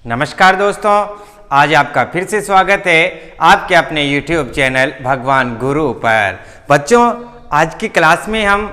नमस्कार दोस्तों, आज आपका फिर से स्वागत है आपके अपने YouTube चैनल भगवान गुरु पर। बच्चों, आज की क्लास में हम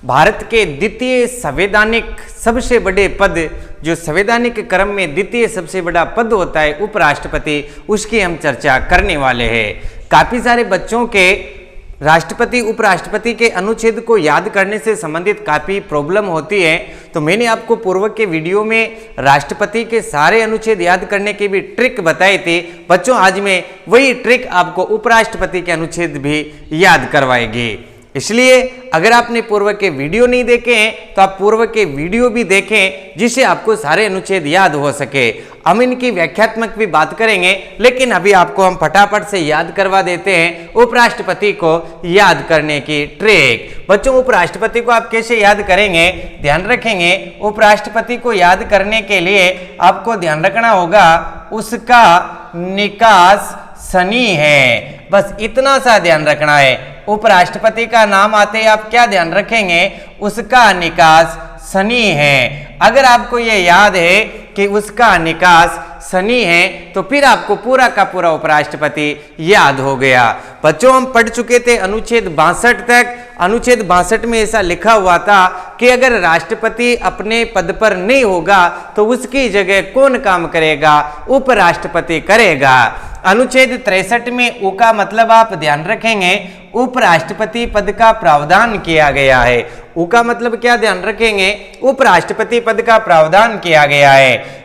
भारत के द्वितीय संवैधानिक सबसे बड़े पद, जो संवैधानिक क्रम में द्वितीय सबसे बड़ा पद होता है उपराष्ट्रपति, उसकी हम चर्चा करने वाले हैं। काफ़ी सारे बच्चों के राष्ट्रपति उपराष्ट्रपति के अनुच्छेद को याद करने से संबंधित काफ़ी प्रॉब्लम होती है, तो मैंने आपको पूर्व के वीडियो में राष्ट्रपति के सारे अनुच्छेद याद करने की भी ट्रिक बताई थी। बच्चों, आज मैं वही ट्रिक आपको उपराष्ट्रपति के अनुच्छेद भी याद करवाएगी। इसलिए अगर आपने पूर्व के वीडियो नहीं देखे हैं तो आप पूर्व के वीडियो भी देखें, जिससे आपको सारे अनुच्छेद याद हो सके। हम इनकी व्याख्यात्मक भी बात करेंगे, लेकिन अभी आपको हम फटाफट से याद करवा देते हैं उपराष्ट्रपति को याद करने की ट्रिक। बच्चों, उपराष्ट्रपति को आप कैसे याद करेंगे, ध्यान रखेंगे। उपराष्ट्रपति को याद करने के लिए आपको ध्यान रखना होगा उसका निकास शनि है, बस इतना सा ध्यान रखना है। उपराष्ट्रपति का नाम आते ही आप क्या ध्यान रखेंगे, उसका निकास शनि है। अगर आपको ये याद है कि उसका निकास शनि है तो फिर आपको पूरा का पूरा उपराष्ट्रपति याद हो गया। बच्चों, हम पढ़ चुके थे अनुच्छेद 62 तक। अनुच्छेद 62 में ऐसा लिखा हुआ था कि अगर राष्ट्रपति अपने पद पर नहीं होगा तो उसकी जगह कौन काम करेगा, उपराष्ट्रपति करेगा। अनुच्छेद 63 में उ का मतलब आप ध्यान रखेंगे उपराष्ट्रपति पद का प्रावधान किया गया है। उ का मतलब क्या ध्यान रखेंगे, उपराष्ट्रपति पद का प्रावधान किया गया है।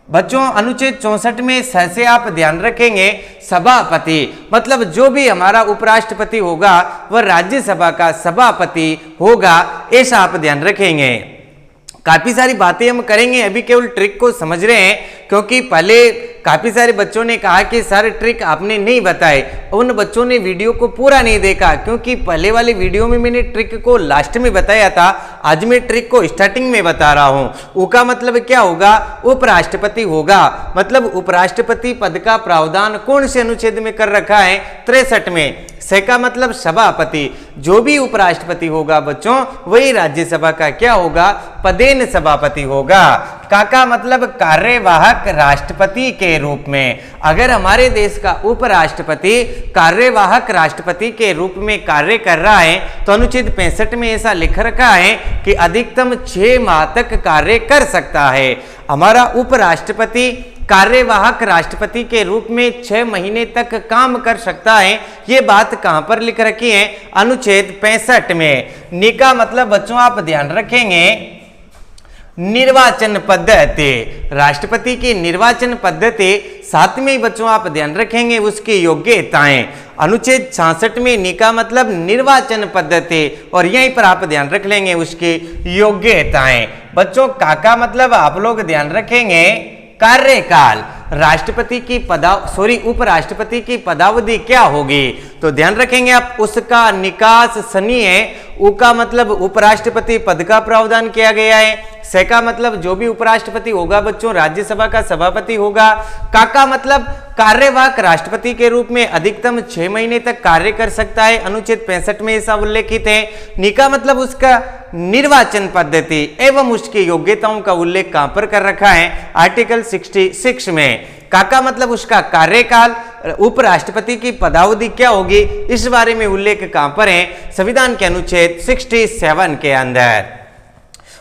बच्चों, अनुच्छेद 64 में स से आप ध्यान रखेंगे सभापति, मतलब जो भी हमारा उपराष्ट्रपति होगा वह राज्यसभा का सभापति होगा, ऐसा आप ध्यान रखेंगे। काफी सारी बातें हम करेंगे, अभी केवल ट्रिक को समझ रहे हैं, क्योंकि पहले काफी सारे बच्चों ने कहा कि सारे ट्रिक आपने नहीं बताए। उन बच्चों ने वीडियो को पूरा नहीं देखा, क्योंकि पहले वाले वीडियो में मैंने ट्रिक को लास्ट में बताया था। आज मैं ट्रिक को स्टार्टिंग में बता रहा हूं। उ का मतलब क्या होगा, उपराष्ट्रपति होगा, मतलब उपराष्ट्रपति पद का प्रावधान कौन से अनुच्छेद में कर रखा है, 63 में। से का मतलब सभापति, जो भी उपराष्ट्रपति होगा बच्चों वही राज्यसभा का क्या होगा, पदेन सभापति होगा। का मतलब कार्यवाहक राष्ट्रपति के रूप में। अगर हमारे देश का उपराष्ट्रपति कार्यवाहक राष्ट्रपति के रूप में कार्य कर रहा है तो अनुच्छेद 65 में ऐसा लिख रखा है कि अधिकतम 6 माह तक कार्य कर सकता है। हमारा उपराष्ट्रपति कार्यवाहक राष्ट्रपति के रूप में 6 महीने तक काम कर सकता है। ये बात कहां पर लिख रखी है, अनुच्छेद 65 में। नि का मतलब बच्चों आप ध्यान रखेंगे निर्वाचन पद्धति, राष्ट्रपति की निर्वाचन पद्धति। साथ में बच्चों आप ध्यान रखेंगे उसकी योग्यताएं। अनुच्छेद 66 में नि का मतलब निर्वाचन पद्धति, और यहीं पर आप ध्यान रख लेंगे उसकी योग्यताएं। बच्चों, का मतलब आप लोग ध्यान रखेंगे कार्यकाल। राष्ट्रपति की उपराष्ट्रपति की पदावधि क्या होगी, तो ध्यान रखेंगे आप उसका निकास शनि है। उ का मतलब उपराष्ट्रपति पद का प्रावधान किया गया है। से का मतलब जो भी उपराष्ट्रपति होगा बच्चों राज्यसभा का सभापति होगा। का मतलब कार्यवाहक राष्ट्रपति के रूप में अधिकतम 6 महीने तक कार्य कर सकता है, अनुच्छेद 65 में ऐसा उल्लेखित है। नि का मतलब उसका निर्वाचन पद्धति एवं उसकी योग्यताओं का उल्लेख कहां पर कर रखा है, आर्टिकल 66 में। का मतलब उसका कार्यकाल, उपराष्ट्रपति की पदावधि क्या होगी, इस बारे में उल्लेख कहां पर है, संविधान के अनुच्छेद 67 के अंदर।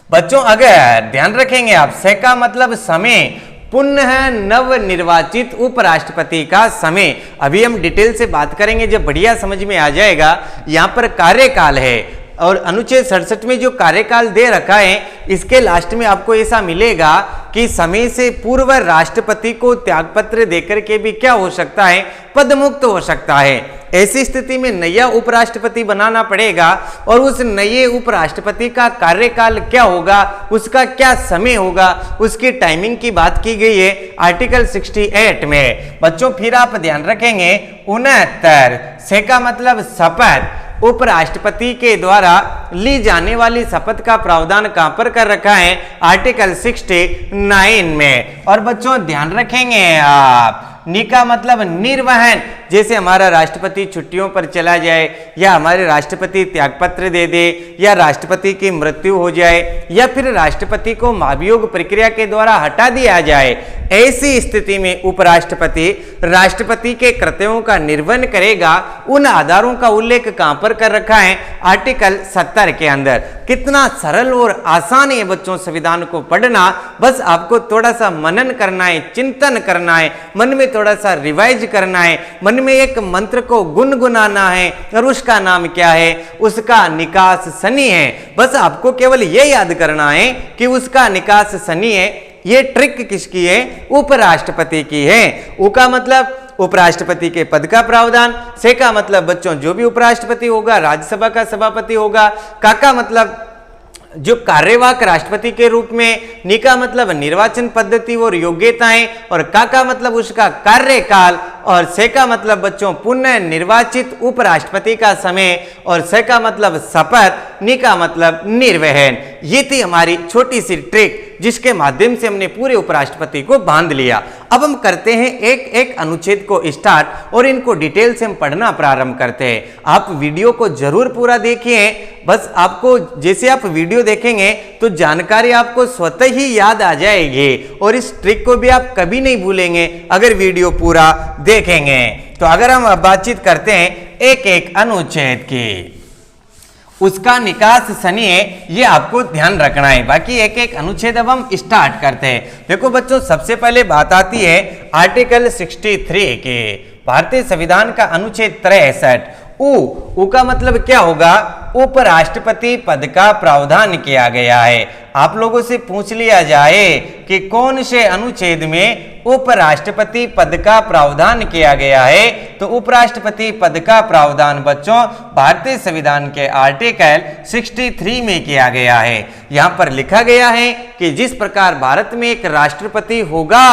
बच्चों, अगर ध्यान रखेंगे आप, से का मतलब समय, पुनः नव निर्वाचित उपराष्ट्रपति का समय। अभी हम डिटेल से बात करेंगे, जब बढ़िया समझ में आ जाएगा। यहां पर कार्यकाल है, और अनुच्छेद 67 में जो कार्यकाल दे रखा है, इसके लास्ट में आपको ऐसा मिलेगा कि समय से पूर्व राष्ट्रपति को त्यागपत्र देकर के भी क्या हो सकता है, पदमुक्त हो सकता है। ऐसी स्थिति में नया उपराष्ट्रपति बनाना पड़ेगा, और उस नए उपराष्ट्रपति का कार्यकाल क्या होगा, उसका क्या समय होगा, उसकी टाइमिंग की बात की गई है आर्टिकल 68 में। बच्चों, फिर आप ध्यान रखेंगे 69। से का मतलब शपथ, उपराष्ट्रपति के द्वारा ली जाने वाली शपथ का प्रावधान कहां पर कर रखा है, आर्टिकल 69 में। और बच्चों ध्यान रखेंगे आप, नि का मतलब निर्वहन, जैसे हमारा राष्ट्रपति छुट्टियों पर चला जाए, या हमारे राष्ट्रपति त्यागपत्र दे दे, या राष्ट्रपति की मृत्यु हो जाए, या फिर राष्ट्रपति को महाभियोग प्रक्रिया के द्वारा हटा दिया जाए, ऐसी स्थिति में उपराष्ट्रपति राष्ट्रपति के कर्तव्यों का निर्वहन करेगा। उन आधारों का उल्लेख कहां पर कर रखा है? आर्टिकल 70 के अंदर। कितना सरल और आसान है बच्चों संविधान को पढ़ना। बस आपको थोड़ा सा मनन करना है, चिंतन करना है, मन में थोड़ा सा रिवाइज करना है, मन में एक मंत्र को गुनगुनाना है, और उसका नाम क्या है? उसका निकास सनी है। बस आपको केवल यह याद करना है कि उसका निकास सनी है। ये ट्रिक किसकी है? उपराष्ट्रपति की है। उ का मतलब उपराष्ट्रपति के पद का प्रावधान, से का मतलब बच्चों जो भी उपराष्ट्रपति होगा राज्यसभा का सभापति होगा, का मतलब जो कार्यवाहक राष्ट्रपति के रूप में, नी का मतलब निर्वाचन पद्धति और योग्यताएं, और का मतलब उसका कार्यकाल, और से का मतलब बच्चों पुनः निर्वाचित उपराष्ट्रपति का समय, और से का मतलब शपथ, नी का मतलब निर्वहन। ये थी हमारी छोटी सी ट्रिक जिसके माध्यम से हमने पूरे उपराष्ट्रपति को बांध लिया। अब हम करते हैं एक एक अनुच्छेद को स्टार्ट, और इनको डिटेल से हम पढ़ना प्रारंभ करते हैं। आप वीडियो को जरूर पूरा देखिए। बस आपको जैसे आप वीडियो देखेंगे तो जानकारी आपको स्वतः ही याद आ जाएगी, और इस ट्रिक को भी आप कभी नहीं भूलेंगे अगर वीडियो पूरा देखेंगे। तो अगर हम बातचीत करते हैं एक एक अनुच्छेद की, उसका निकास सनी है, ये आपको ध्यान रखना है। बाकी एक एक अनुच्छेद अब हम स्टार्ट करते हैं। देखो बच्चों सबसे पहले बात आती है आर्टिकल 63 के, भारतीय संविधान का अनुच्छेद 63। उ का मतलब क्या होगा? उपराष्ट्रपति पद का प्रावधान किया गया है। आप लोगों से पूछ लिया जाए कि कौन से अनुच्छेद में उपराष्ट्रपति पद का प्रावधान किया गया है, तो उपराष्ट्रपति पद का प्रावधान बच्चों भारतीय संविधान के आर्टिकल 63 में किया गया है। यहां पर लिखा गया है कि जिस प्रकार भारत में एक राष्ट्रपति होगा,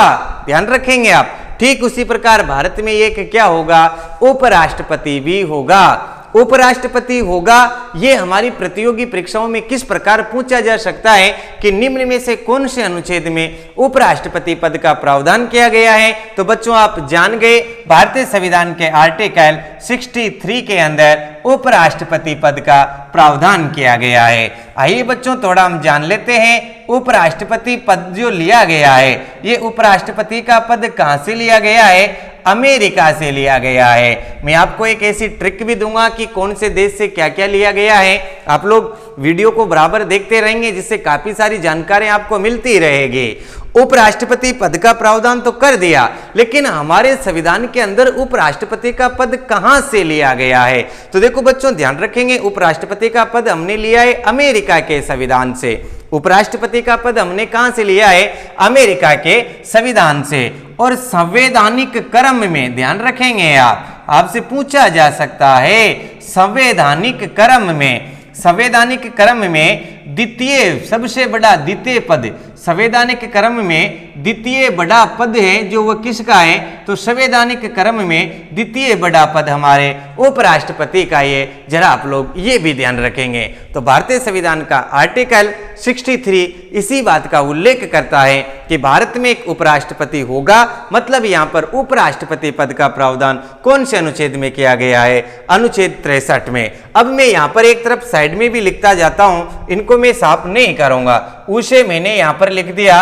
ध्यान रखेंगे आप, ठीक उसी प्रकार भारत में एक क्या होगा? उपराष्ट्रपति भी होगा। उपराष्ट्रपति होगा, ये हमारी प्रतियोगी परीक्षाओं में किस प्रकार पूछा जा सकता है कि निम्न में से कौन से अनुच्छेद में उपराष्ट्रपति पद का प्रावधान किया गया है? तो बच्चों आप जान गए, भारतीय संविधान के आर्टिकल 63 के अंदर उपराष्ट्रपति पद का प्रावधान किया गया है। आइए बच्चों थोड़ा हम जान लेते हैं उपराष्ट्रपति पद जो लिया गया है, ये उपराष्ट्रपति का पद कहां से लिया गया है? अमेरिका से लिया गया है। मैं आपको एक ऐसी ट्रिक भी दूंगा कि कौन से देश से क्या क्या लिया गया है। आप लोग वीडियो को बराबर देखते रहेंगे जिससे काफी सारी जानकारी आपको मिलती रहेगी। उपराष्ट्रपति पद का प्रावधान तो कर दिया, लेकिन हमारे संविधान के अंदर उपराष्ट्रपति का पद कहां से लिया गया है? तो देखो बच्चों ध्यान रखेंगे, उपराष्ट्रपति का पद हमने लिया है अमेरिका के संविधान से। उपराष्ट्रपति का पद हमने कहां से लिया है? अमेरिका के संविधान से। और संवैधानिक क्रम में ध्यान रखेंगे आप, आपसे पूछा जा सकता है संवैधानिक क्रम में, संवैधानिक क्रम में द्वितीय सबसे बड़ा द्वितीय पद, संवैधानिक क्रम में द्वितीय बड़ा पद है जो वह किसका है? तो संवैधानिक क्रम में द्वितीय बड़ा पद हमारे उपराष्ट्रपति का है। जरा आप लोग ये भी ध्यान रखेंगे। तो भारतीय संविधान का आर्टिकल 63 इसी बात का उल्लेख करता है कि भारत में एक उपराष्ट्रपति होगा, मतलब यहाँ पर उपराष्ट्रपति पद का प्रावधान कौन से अनुच्छेद में किया गया है? अनुच्छेद 63 में। अब मैं यहाँ पर एक तरफ साइड में भी लिखता जाता हूं, इनको मैं साफ नहीं करूंगा, उसे मैंने यहाँ पर लिख दिया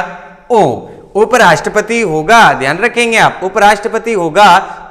ओ, उपराष्ट्रपति होगा, ध्यान रखेंगे आप, उपराष्ट्रपति होगा,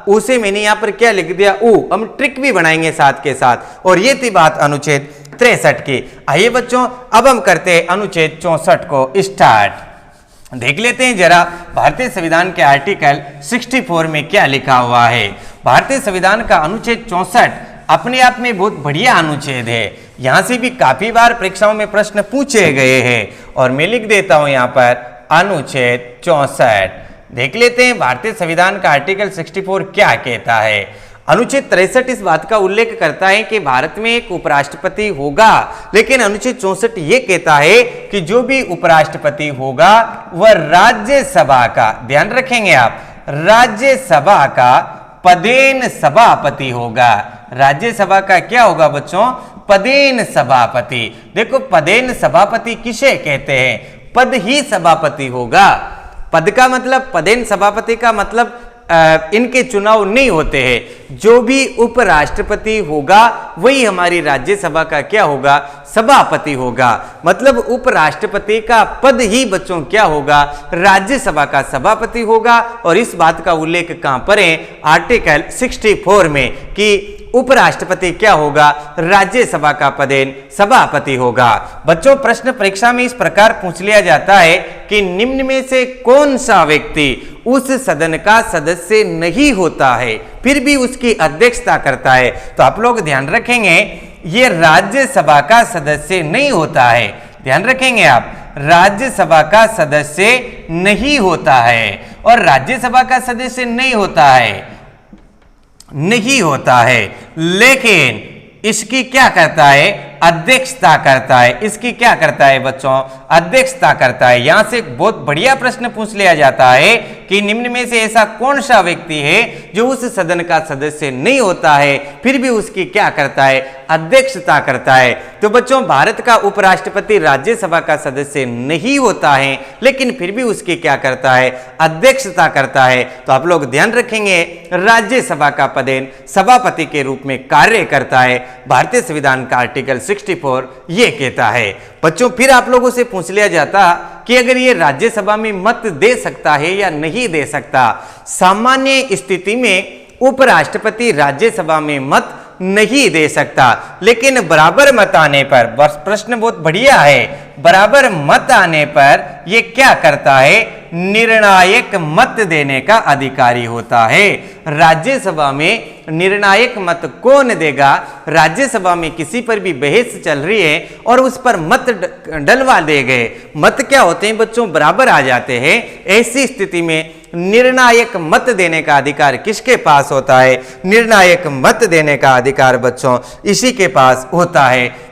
उसे मैंने यहां पर क्या लिख दिया? ऊ। हम ट्रिक भी बनाएंगे साथ के साथ। और ये थी बात अनुच्छेद 63 की। आइए बच्चों अब हम करते हैं अनुच्छेद 64 को स्टार्ट। देख लेते हैं जरा भारतीय संविधान के आर्टिकल 64 में क्या लिखा हुआ है। भारतीय संविधान का अनुच्छेद 64 अपने आप में बहुत बढ़िया अनुच्छेद है। यहां से भी काफी बार परीक्षाओं में प्रश्न पूछे गए हैं, और मैं लिख देता हूं यहां पर अनुच्छेद 64। देख लेते हैं भारतीय संविधान का आर्टिकल 64 क्या कहता है। अनुच्छेद 63 इस बात का उल्लेख करता है कि भारत में एक उपराष्ट्रपति होगा, लेकिन अनुच्छेद 64 ये कहता है कि जो भी उपराष्ट्रपति होगा वह राज्यसभा का, ध्यान रखेंगे आप, राज्यसभा का पदेन सभापति होगा। राज्यसभा का क्या होगा बच्चों? पदेन सभापति। देखो पदेन सभापति किसे कहते हैं? पद ही सभापति होगा। पद का मतलब, पदेन सभापति का मतलब इनके चुनाव नहीं होते हैं। जो भी उपराष्ट्रपति होगा वही हमारी राज्यसभा का क्या होगा, सभापति होगा। मतलब उपराष्ट्रपति का पद ही बच्चों क्या होगा, राज्यसभा का सभापति होगा। और इस बात का उल्लेख कहां पर है, आर्टिकल 64 में, कि उपराष्ट्रपति क्या होगा, राज्यसभा का पदेन सभापति होगा। बच्चों प्रश्न परीक्षा में इस प्रकार पूछ लिया जाता है कि निम्न में से कौन सा व्यक्ति उस सदन का सदस्य नहीं होता है फिर भी उसकी अध्यक्षता करता है। तो आप लोग ध्यान रखेंगे ये राज्यसभा का सदस्य नहीं होता है, ध्यान रखेंगे आप, राज्यसभा का सदस्य नहीं होता है। और राज्यसभा का सदस्य नहीं होता है लेकिन इसकी क्या करता है, अध्यक्षता करता है। इसकी क्या करता है बच्चों, अध्यक्षता करता है। यहां से बहुत बढ़िया प्रश्न पूछ लिया जाता है कि निम्न में से ऐसा कौन सा व्यक्ति है जो उस सदन का सदस्य नहीं होता है फिर भी उसकी क्या करता है, अध्यक्षता करता है। तो बच्चों भारत का उपराष्ट्रपति राज्यसभा का सदस्य नहीं होता है लेकिन फिर भी उसकी क्या करता है, अध्यक्षता करता है। तो आप लोग ध्यान रखेंगे राज्यसभा का पदेन सभापति के रूप में कार्य करता है। भारतीय संविधान का आर्टिकल 64 ये कहता है। बच्चों फिर आप लोगों से पूछ लिया जाता कि अगर ये राज्यसभा में मत दे सकता है या नहीं दे सकता। सामान्य स्थिति में उपराष्ट्रपति राज्यसभा में मत नहीं दे सकता, लेकिन बराबर मत आने पर, प्रश्न बहुत बढ़िया है, बराबर मत आने पर ये क्या करता है, निर्णायक मत देने का अधिकारी होता है। राज्यसभा में निर्णायक मत कौन देगा, राज्यसभा में किसी पर भी बहस चल रही है और उस पर मत डलवा दे गए, मत क्या होते हैं बच्चों, बराबर आ जाते हैं। ऐसी स्थिति में निर्णायक मत देने का अधिकार किसके पास होता है, निर्णायक मत देने का अधिकार बच्चों इसी के पास होता है।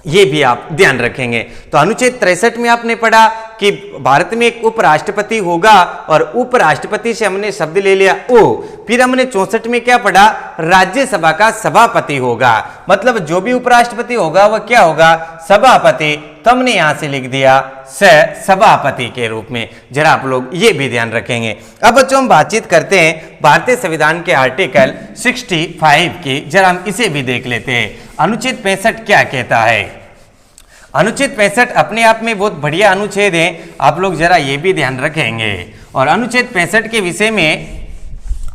ये भी आप ध्यान रखेंगे। तो अनुच्छेद 63 में आपने पढ़ा कि भारत में एक उपराष्ट्रपति होगा और उपराष्ट्रपति से हमने शब्द ले लिया ओ। फिर हमने 64 में क्या पढ़ा, राज्यसभा का सभापति होगा। मतलब जो भी उपराष्ट्रपति होगा वह क्या होगा, सभापति। तो हमने यहां से लिख दिया सभापति के रूप में। जरा आप लोग ये भी ध्यान रखेंगे। अब बच्चों हम बातचीत करते हैं भारतीय संविधान के आर्टिकल 65 की। जरा हम इसे भी देख लेते हैं। अनुच्छेद 65 क्या कहता है। अनुच्छेद 65 अपने आप में बहुत बढ़िया अनुच्छेद है, आप लोग जरा ये भी ध्यान रखेंगे। और अनुच्छेद 65 के विषय में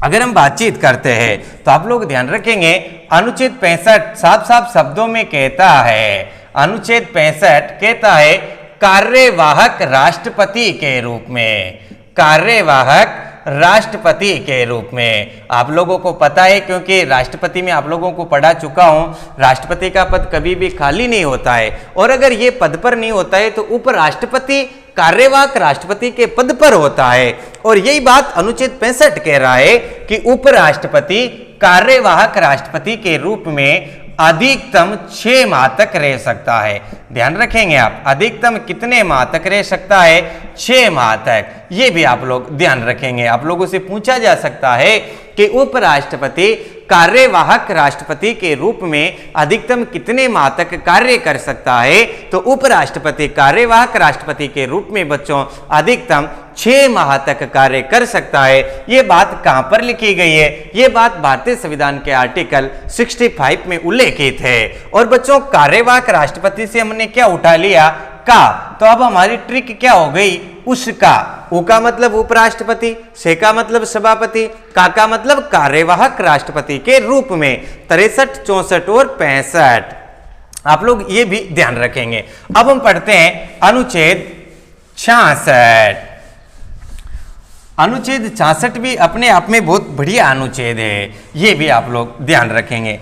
अगर हम बातचीत करते हैं तो आप लोग ध्यान रखेंगे, अनुच्छेद 65 साफ साफ शब्दों में कहता है, अनुच्छेद 65 कहता है कार्यवाहक राष्ट्रपति के रूप में, कार्यवाहक राष्ट्रपति के रूप में। आप लोगों को पता है क्योंकि राष्ट्रपति में आप लोगों को पढ़ा चुका हूं, राष्ट्रपति का पद कभी भी खाली नहीं होता है। और अगर ये पद पर नहीं होता है तो उपराष्ट्रपति कार्यवाहक राष्ट्रपति के पद पर होता है। और यही बात अनुच्छेद 65 कह रहा है कि उपराष्ट्रपति कार्यवाहक राष्ट्रपति के रूप में अधिकतम 6 माह तक रह सकता है। ध्यान रखेंगे आप, अधिकतम कितने माह तक रह सकता है, 6 माह तक। ये भी आप लोग ध्यान रखेंगे। आप लोगों से पूछा जा सकता है कि उपराष्ट्रपति कार्यवाहक राष्ट्रपति के रूप में अधिकतम कितने माह तक कार्य कर सकता है। तो उपराष्ट्रपति कार्यवाहक राष्ट्रपति के रूप में बच्चों अधिकतम 6 माह तक कार्य कर सकता है। ये बात कहां पर लिखी गई है, ये बात भारतीय संविधान के आर्टिकल 65 में उल्लेखित है। और बच्चों कार्यवाहक राष्ट्रपति से हमने क्या उठा लिया, का। तो अब हमारी ट्रिक क्या हो गई, उसका। उ का मतलब उपराष्ट्रपति, से का मतलब सभापति, का मतलब कार्यवाहक राष्ट्रपति के रूप में। 63, 64 और 65 आप लोग ये भी ध्यान रखेंगे। अब हम पढ़ते हैं अनुच्छेद 66। अनुच्छेद 66 भी अपने आप में बहुत बढ़िया अनुच्छेद है, ये भी आप लोग ध्यान रखेंगे।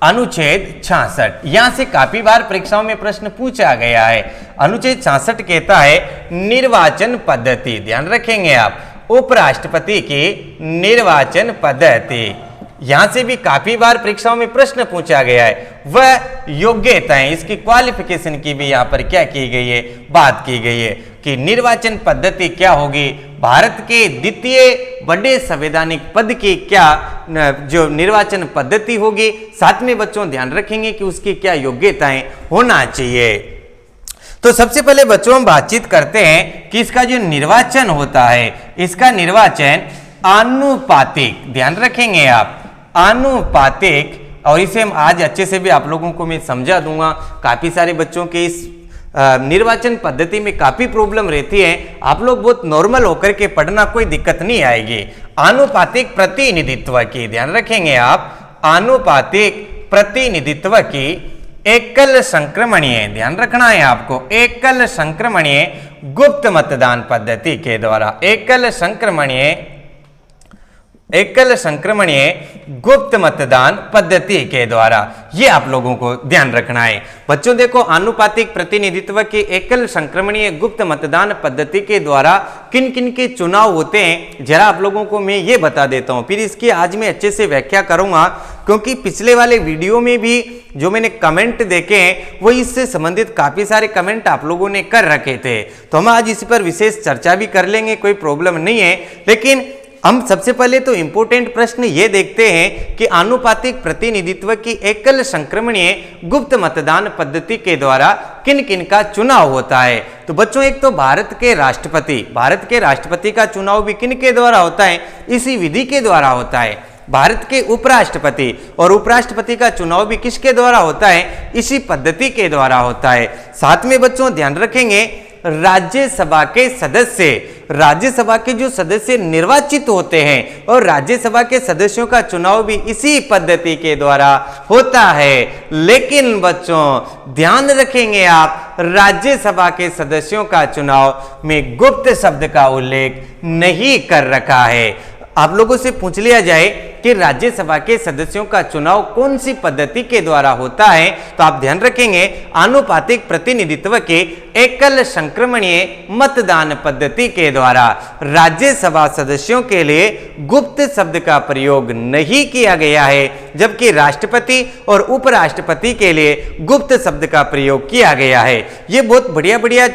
अनुच्छेद 66 यहां से काफी बार परीक्षाओं में प्रश्न पूछा गया है। अनुच्छेद 66 कहता है निर्वाचन पद्धति, ध्यान रखेंगे आप, उपराष्ट्रपति की निर्वाचन पद्धति। यहां से भी काफी बार परीक्षाओं में प्रश्न पूछा गया है। वह योग्यताएं, इसकी क्वालिफिकेशन की भी यहां पर क्या की गई है, बात की गई है कि निर्वाचन पद्धति क्या होगी, भारत के द्वितीय बड़े संवैधानिक पद की क्या जो निर्वाचन पद्धति होगी। साथ में बच्चों ध्यान रखेंगे कि उसकी क्या योग्यताएं होना चाहिए। तो सबसे पहले बच्चों हम बातचीत करते हैं कि इसका जो निर्वाचन होता है, इसका निर्वाचन आनुपातिक, ध्यान रखेंगे आप, आनुपातिक, और इसे हम आज अच्छे से भी आप लोगों को मैं समझा दूंगा। काफी सारे बच्चों के इस निर्वाचन पद्धति में काफी प्रॉब्लम रहती है, आप लोग बहुत नॉर्मल होकर के पढ़ना, कोई दिक्कत नहीं आएगी। आनुपातिक प्रतिनिधित्व की, ध्यान रखेंगे आप, आनुपातिक प्रतिनिधित्व की एकल संक्रमणीय, ध्यान रखना है आपको, एकल संक्रमणीय गुप्त मतदान पद्धति के द्वारा, एकल संक्रमणीय गुप्त मतदान पद्धति के द्वारा, ये आप लोगों को ध्यान रखना है। बच्चों देखो, आनुपातिक प्रतिनिधित्व के एकल संक्रमणीय गुप्त मतदान पद्धति के द्वारा किन किन के चुनाव होते हैं, जरा आप लोगों को मैं ये बता देता हूं, फिर इसकी आज मैं अच्छे से व्याख्या करूंगा, क्योंकि पिछले वाले वीडियो में भी जो मैंने कमेंट देखे हैं वो इससे संबंधित काफी सारे कमेंट आप लोगों ने कर रखे थे, तो हम आज इस पर विशेष चर्चा भी कर लेंगे, कोई प्रॉब्लम नहीं है। लेकिन हम सबसे पहले तो इंपॉर्टेंट प्रश्न ये देखते हैं कि आनुपातिक प्रतिनिधित्व की एकल संक्रमणीय गुप्त मतदान पद्धति के द्वारा किन किन का चुनाव होता है। तो बच्चों, एक तो भारत के राष्ट्रपति का चुनाव भी किन के द्वारा होता है, इसी विधि के द्वारा होता है। भारत के उपराष्ट्रपति और उपराष्ट्रपति का चुनाव भी किसके द्वारा होता है, इसी पद्धति के द्वारा होता है। साथ में बच्चों ध्यान रखेंगे, राज्यसभा के जो सदस्य निर्वाचित होते हैं और राज्यसभा के सदस्यों का चुनाव भी इसी पद्धति के द्वारा होता है। लेकिन बच्चों ध्यान रखेंगे आप, राज्यसभा के सदस्यों का चुनाव में गुप्त शब्द का उल्लेख नहीं कर रखा है। आप लोगों से पूछ लिया जाए कि राज्यसभा के सदस्यों का चुनाव कौन सी पद्धति के द्वारा होता है, तो आप ध्यान रखेंगे आनुपातिक प्रतिनिधित्व के एकल संक्रमणीय मतदान पद्धति के द्वारा। राज्यसभा सदस्यों के लिए गुप्त शब्द का प्रयोग नहीं किया गया है, जबकि राष्ट्रपति और उपराष्ट्रपति के लिए गुप्त शब्द का प्रयोग किया गया है। ये बहुत बढ़िया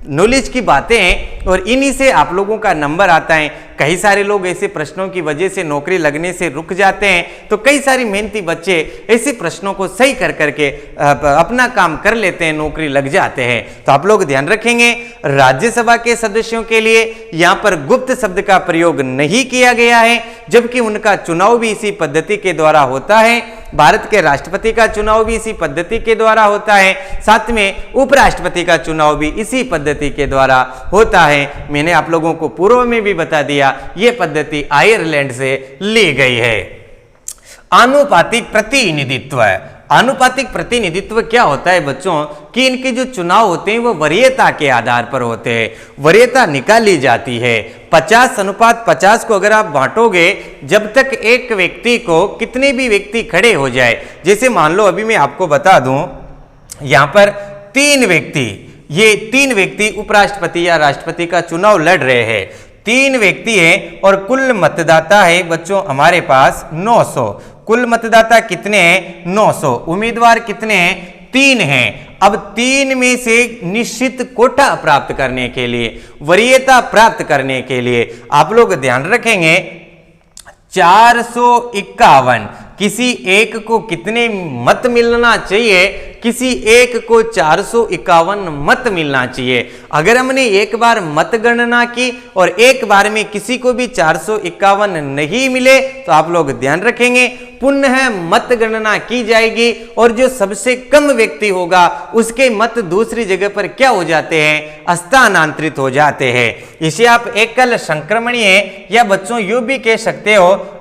नॉलेज की बातें हैं और इन्हीं से आप लोगों का नंबर आता है। कई सारे लोग ऐसे प्रश्नों की वजह से नौकरी लगने से रुक जाते हैं, तो कई सारे मेहनती बच्चे ऐसे प्रश्नों को सही कर करके अपना काम कर लेते हैं, नौकरी लग जाते हैं। तो आप लोग ध्यान रखेंगे, राज्यसभा के सदस्यों के लिए यहाँ पर गुप्त शब्द का प्रयोग नहीं किया गया है, जबकि उनका चुनाव भी इसी पद्धति के द्वारा होता है। भारत के राष्ट्रपति का चुनाव भी इसी पद्धति के द्वारा होता है, साथ में उपराष्ट्रपति का चुनाव भी इसी पद्धति के द्वारा होता है। मैंने आप लोगों को पूर्व में भी बता दिया, यह पद्धति आयरलैंड से ली गई है। आनुपातिक प्रतिनिधित्व क्या होता है बच्चों, कि इनके जो चुनाव होते हैं वो वरीयता के आधार पर होते हैं। वरीयता निकाली जाती है 50:50 को अगर आप बांटोगे, जब तक एक व्यक्ति को कितने भी व्यक्ति खड़े हो जाए, जैसे मान लो अभी मैं आपको बता दूं, यहां पर तीन व्यक्ति उपराष्ट्रपति या राष्ट्रपति का चुनाव लड़ रहे हैं। 3 व्यक्ति हैं और कुल मतदाता है बच्चों हमारे पास 900। कुल मतदाता कितने हैं, 900। उम्मीदवार कितने हैं, 3 हैं। अब 3 में से निश्चित कोटा प्राप्त करने के लिए, वरीयता प्राप्त करने के लिए आप लोग ध्यान रखेंगे 451, किसी एक को कितने मत मिलना चाहिए, किसी एक को 451 मत मिलना चाहिए। अगर हमने एक बार मतगणना की और एक बार में किसी को भी 451 नहीं मिले, तो आप लोग ध्यान रखेंगे पुनः मतगणना की जाएगी और जो सबसे कम व्यक्ति होगा उसके मत दूसरी जगह पर क्या हो जाते हैं, स्थानांतरित हो जाते हैं। इसे आप एकल संक्रमणीय या बच्चों यूं भी कह सकते हो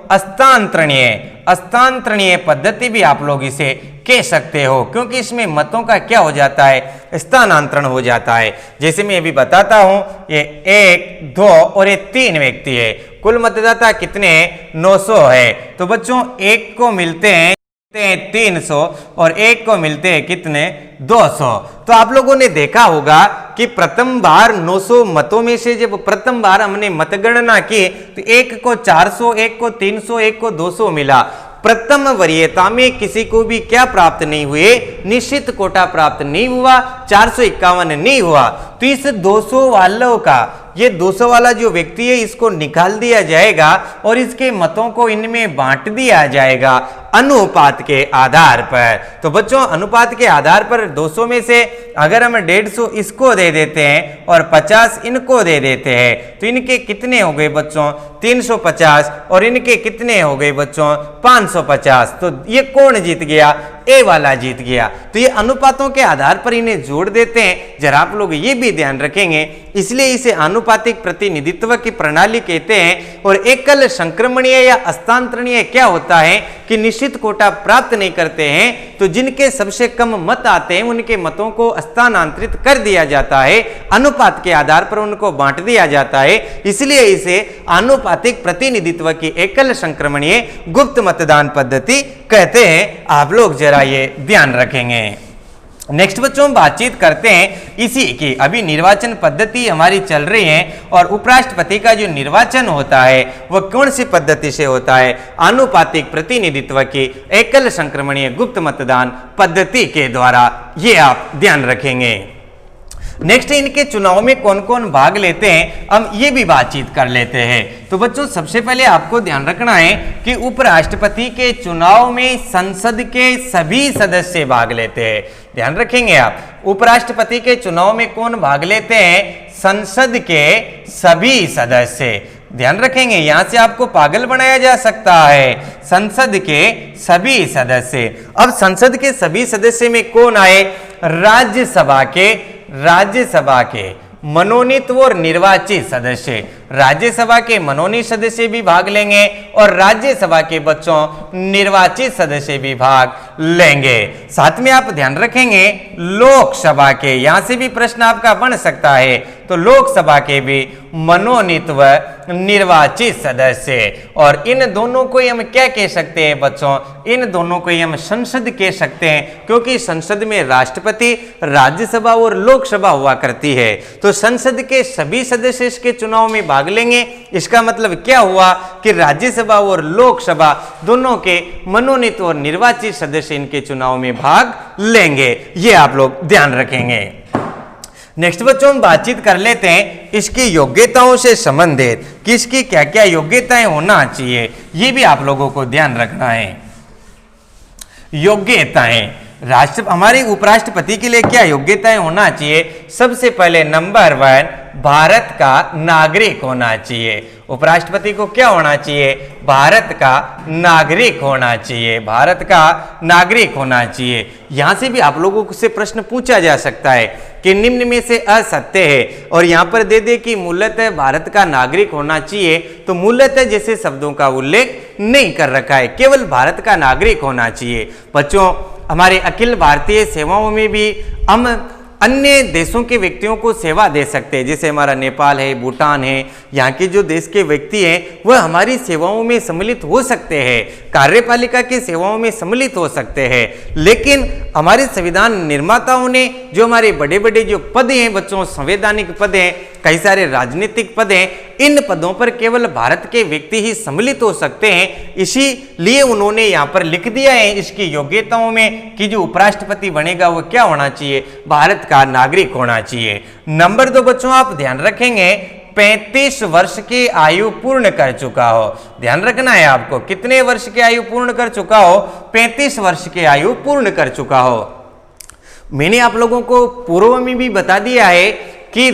अस्तांतरणीय पद्धति भी आप लोग इसे कह सकते हो, क्योंकि इसमें मतों का क्या हो जाता है, स्थानांतरण हो जाता है। जैसे मैं अभी बताता हूं, ये 1, 2 और ये 3 व्यक्ति है। कुल मतदाता कितने हैं, 900 है। तो बच्चों एक को मिलते हैं 300 और एक को मिलते हैं कितने, 200। तो आप लोगों ने देखा होगा कि प्रथम बार 900 मतों में से जब प्रथम बार हमने मतगणना की तो एक को 400, एक को 300, एक को 200 मिला। प्रथम वरीयता में किसी को भी क्या प्राप्त नहीं हुए, निश्चित कोटा प्राप्त नहीं हुआ, 451 नहीं हुआ। तो इस 200 वालों का, ये 200 वाला जो व्यक्ति है इसको निकाल दिया जाएगा और इसके मतों को इनमें बांट दिया जाएगा। अनुपात के आधार पर। तो बच्चों अनुपात के आधार पर 200 में से अगर हम 150 इसको दे देते हैं और 50 इनको दे देते हैं तो इनके कितने हो गए बच्चों 350 और इनके कितने हो गए बच्चों 550। तो ये कौन जीत गया, ए वाला जीत गया। तो ये अनुपातों के आधार पर इन्हें जोड़ देते हैं, जरा आप लोग ये भी ध्यान रखेंगे, इसलिए इसे आनुपातिक प्रतिनिधित्व की प्रणाली कहते हैं। और एकल संक्रमणीय या हस्तांतरणीय क्या होता है कि निश्चित कोटा प्राप्त नहीं करते हैं तो जिनके सबसे कम मत आते हैं उनके मतों को हस्तांतरित कर दिया जाता है, अनुपात के आधार पर उनको बांट दिया जाता है, इसलिए इसे आनुपातिक प्रतिनिधित्व की एकल संक्रमणीय गुप्त मतदान पद्धति कहते हैं। आप लोग जरा ये ध्यान रखेंगे। नेक्स्ट बच्चों हम बातचीत करते हैं इसी की, अभी निर्वाचन पद्धति हमारी चल रही है और उपराष्ट्रपति का जो निर्वाचन होता है वह कौन सी पद्धति से होता है, आनुपातिक प्रतिनिधित्व की एकल संक्रमणीय गुप्त मतदान पद्धति के द्वारा, ये आप ध्यान रखेंगे। नेक्स्ट इनके चुनाव में कौन कौन भाग लेते हैं हम ये भी बातचीत कर लेते हैं। तो बच्चों सबसे पहले आपको ध्यान रखना है कि उपराष्ट्रपति के चुनाव में संसद के सभी सदस्य भाग लेते हैं। ध्यान रखेंगे आप, उपराष्ट्रपति के चुनाव में कौन भाग लेते हैं, संसद के सभी सदस्य। ध्यान रखेंगे, यहां से आपको पागल बनाया जा सकता है, संसद के सभी सदस्य। अब संसद के सभी सदस्य में कौन आए, राज्यसभा के मनोनीत और निर्वाचित सदस्य, राज्यसभा के मनोनीत सदस्य भी भाग लेंगे और राज्यसभा के बच्चों निर्वाचित सदस्य भी भाग लेंगे। साथ में आप ध्यान रखेंगे लोकसभा के, यहां से भी प्रश्न आपका बन सकता है, तो लोकसभा के भी मनोनीत व निर्वाचित सदस्य। और इन दोनों को हम क्या कह सकते हैं बच्चों, इन दोनों को हम संसद कह सकते हैं, क्योंकि संसद में राष्ट्रपति, राज्यसभा और लोकसभा हुआ करती है। तो संसद के सभी सदस्य इसके चुनाव में भाग लेंगे। इसका मतलब क्या हुआ कि राज्यसभा और लोकसभा दोनों के मनोनीत और निर्वाचित सदस्य इनके चुनाव में भाग लेंगे, ये आप लोग ध्यान रखेंगे। नेक्स्ट बच्चों हम बातचीत कर लेते हैं इसकी योग्यताओं से संबंधित कि इसकी क्या क्या योग्यताएं होना चाहिए, ये भी आप लोगों को ध्यान रखना है। योग्यताएं, हमारे उपराष्ट्रपति के लिए क्या योग्यताएं होना चाहिए, सबसे पहले नंबर 1 भारत का नागरिक होना चाहिए। उपराष्ट्रपति को क्या होना चाहिए, भारत का नागरिक होना चाहिए, भारत का नागरिक होना चाहिए। यहां से भी आप लोगों से प्रश्न पूछा जा सकता है कि निम्न में से असत्य है और यहां पर दे दे कि मूलतः भारत का नागरिक होना चाहिए, तो मूलतः जैसे शब्दों का उल्लेख नहीं कर रखा है, केवल भारत का नागरिक होना चाहिए। बच्चों हमारे अखिल भारतीय सेवाओं में भी हम अन्य देशों के व्यक्तियों को सेवा दे सकते हैं, जैसे हमारा नेपाल है, भूटान है, यहाँ के जो देश के व्यक्ति हैं वह हमारी सेवाओं में सम्मिलित हो सकते हैं, कार्यपालिका की सेवाओं में सम्मिलित हो सकते हैं। लेकिन हमारे संविधान निर्माताओं ने जो हमारे बड़े बड़े जो पद हैं बच्चों, संवैधानिक पद हैं, कई सारे राजनीतिक पद हैं, इन पदों पर केवल भारत के व्यक्ति ही सम्मिलित हो सकते हैं। इसीलिए उन्होंने यहाँ पर लिख दिया है इसकी योग्यताओं में कि जो उपराष्ट्रपति बनेगा वो क्या होना चाहिए, भारत का नागरिक होना चाहिए। नंबर 2 बच्चों आप ध्यान रखेंगे 35 वर्ष की आयु पूर्ण कर चुका हो। ध्यान रखना है आपको, कितने वर्ष की आयु पूर्ण कर चुका हो, 35 वर्ष की आयु पूर्ण कर चुका हो। मैंने आप लोगों को पूर्व में भी बता दिया है कि